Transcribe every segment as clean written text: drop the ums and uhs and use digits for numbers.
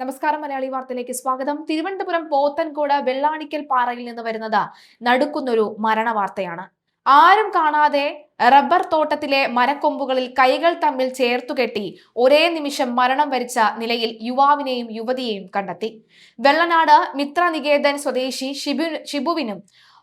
നമസ്കാരം. മലയാളി വാർത്തയിലേക്ക് സ്വാഗതം. തിരുവനന്തപുരം പോത്തൻകോട് വെള്ളാണിക്കൽ പാറയിൽ നിന്ന് വരുന്നത് നടുക്കുന്നൊരു മരണ വാർത്തയാണ്. ആരും കാണാതെ റബ്ബർ തോട്ടത്തിലെ മരക്കൊമ്പുകളിൽ കൈകൾ തമ്മിൽ ചേർത്തുകെട്ടി ഒരേ നിമിഷം മരണം വരിച്ച നിലയിൽ യുവാവിനെയും യുവതിയെയും കണ്ടെത്തി. വെള്ളനാട് മിത്രനികേതൻ സ്വദേശി ഷിബുവിനും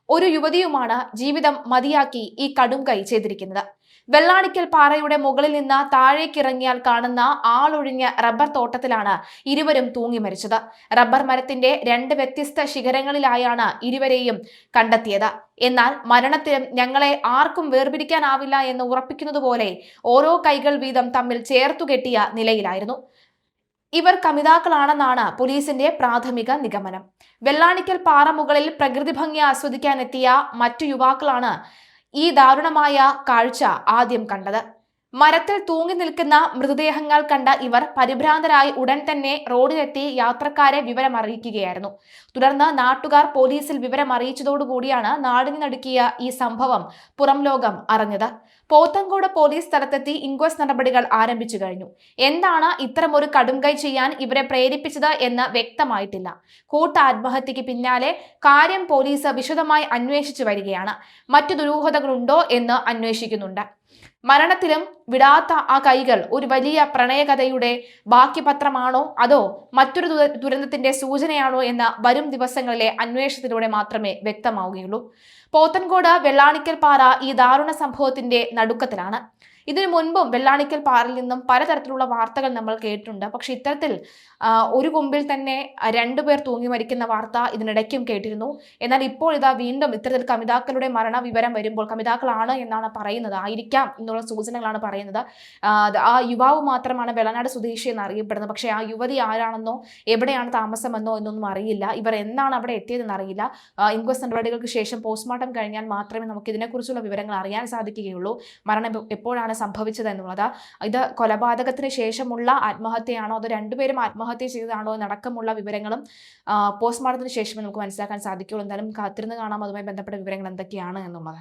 ഒരു യുവതിയുമാണ് ജീവിതം മതിയാക്കി ഈ കടുംകൈ ചെയ്തിരിക്കുന്നത്. വെള്ളാണിക്കൽ പാറയുടെ മുകളിൽ നിന്ന് താഴേക്കിറങ്ങിയാൽ കാണുന്ന ആളൊഴിഞ്ഞ റബ്ബർ തോട്ടത്തിലാണ് ഇരുവരും തൂങ്ങി മരിച്ചത്. റബ്ബർ മരത്തിന്റെ രണ്ട് വ്യത്യസ്ത ശിഖരങ്ങളിലായാണ് ഇരുവരെയും കണ്ടെത്തിയത്. എന്നാൽ മരണത്തിലും ഞങ്ങളെ ആർക്കും വേർപിരിക്കാനാവില്ല എന്ന് ഉറപ്പിക്കുന്നതുപോലെ ഓരോ കൈകൾ വീതം തമ്മിൽ ചേർത്തുകെട്ടിയ നിലയിലായിരുന്നു. ഇവർ കമിതാക്കളാണെന്നാണ് പോലീസിന്റെ പ്രാഥമിക നിഗമനം. വെള്ളാണിക്കൽ പാറ മുകളിൽ പ്രകൃതി ഭംഗി ആസ്വദിക്കാനെത്തിയ മറ്റു യുവാക്കളാണ് ഈ ദാരുണമായ കാഴ്ച ആദ്യം കണ്ടത്. മരത്തിൽ തൂങ്ങി നിൽക്കുന്ന മൃതദേഹങ്ങൾ കണ്ട ഇവർ പരിഭ്രാന്തരായി ഉടൻ തന്നെ റോഡിലെത്തി യാത്രക്കാരെ വിവരം അറിയിക്കുകയായിരുന്നു. തുടർന്ന് നാട്ടുകാർ പോലീസിൽ വിവരം അറിയിച്ചതോടുകൂടിയാണ് നാടിന് നടുക്കിയ ഈ സംഭവം പുറം ലോകം അറിഞ്ഞത്. പോത്തൻകോട് പോലീസ് സ്ഥലത്തെത്തി ഇൻക്വസ്റ്റ് നടപടികൾ ആരംഭിച്ചു കഴിഞ്ഞു. എന്താണ് ഇത്തരമൊരു കടുംകൈ ചെയ്യാൻ ഇവരെ പ്രേരിപ്പിച്ചത് എന്ന് വ്യക്തമായിട്ടില്ല. കൂട്ടാത്മഹത്യക്ക് പിന്നാലെ കാര്യം പോലീസ് വിശദമായി അന്വേഷിച്ചു വരികയാണ്. മറ്റു ദുരൂഹതകളുണ്ടോ എന്ന് അന്വേഷിക്കുന്നുണ്ട്. മരണത്തിലും വിടാത്ത ആ കൈകൾ ഒരു വലിയ പ്രണയകഥയുടെ ബാക്കി പത്രമാണോ അതോ മറ്റൊരു ദുരന്തത്തിന്റെ സൂചനയാണോ എന്ന് വരും ദിവസങ്ങളിലെ അന്വേഷണത്തിലൂടെ മാത്രമേ വ്യക്തമാവുകയുള്ളൂ. പോത്തൻകോട് വെള്ളാണിക്കൽ പാറ ഈ ദാരുണ സംഭവത്തിന്റെ നടുക്കത്തിലാണ്. ഇതിനു മുൻപും വെള്ളാണിക്കൽ പാറയിൽ നിന്നും പലതരത്തിലുള്ള വാർത്തകൾ നമ്മൾ കേട്ടിട്ടുണ്ട്. പക്ഷെ ഇത്തരത്തിൽ ഒരു കൊമ്പിൽ തന്നെ രണ്ടുപേർ തൂങ്ങി മരിക്കുന്ന വാർത്ത ഇതിനിടയ്ക്കും കേട്ടിരുന്നു. എന്നാൽ ഇപ്പോൾ ഇതാ വീണ്ടും ഇത്തരത്തിൽ കമിതാക്കളുടെ മരണ വിവരം വരുമ്പോൾ കമിതാക്കളാണ് എന്നാണ് പറയുന്നത്, ആയിരിക്കാം എന്നുള്ള സൂചനകളാണ് പറയുന്നത്. ആ യുവാവ് മാത്രമാണ് വെള്ളനാട് സ്വദേശി എന്ന് അറിയപ്പെടുന്നത്. പക്ഷേ ആ യുവതി ആരാണെന്നോ എവിടെയാണ് താമസമെന്നോ എന്നൊന്നും അറിയില്ല. ഇവർ എന്നാണ് അവിടെ എത്തിയതെന്ന് അറിയില്ല. ഇൻക്വസ്റ്റ് നടപടികൾക്ക് ശേഷം പോസ്റ്റ്മോർട്ടം കഴിഞ്ഞാൽ മാത്രമേ നമുക്ക് ഇതിനെക്കുറിച്ചുള്ള വിവരങ്ങൾ അറിയാൻ സാധിക്കുകയുള്ളൂ. മരണം എപ്പോഴാണ് സംഭവിച്ചത് എന്നുള്ളത്. ഇത് കൊലപാതകത്തിന് ശേഷമുള്ള ആത്മഹത്യയാണോ അതോ രണ്ടുപേരും ആത്മഹത്യ ചെയ്തതാണോ എന്നടക്കമുള്ള വിവരങ്ങളും പോസ്റ്റ്മോർട്ടത്തിന് ശേഷമേ നമുക്ക് മനസ്സിലാക്കാൻ സാധിക്കുകയുള്ളൂ. എന്തായാലും കാത്തിരുന്ന് കാണാം അതുമായി ബന്ധപ്പെട്ട വിവരങ്ങൾ എന്തൊക്കെയാണ് എന്നുള്ളത്.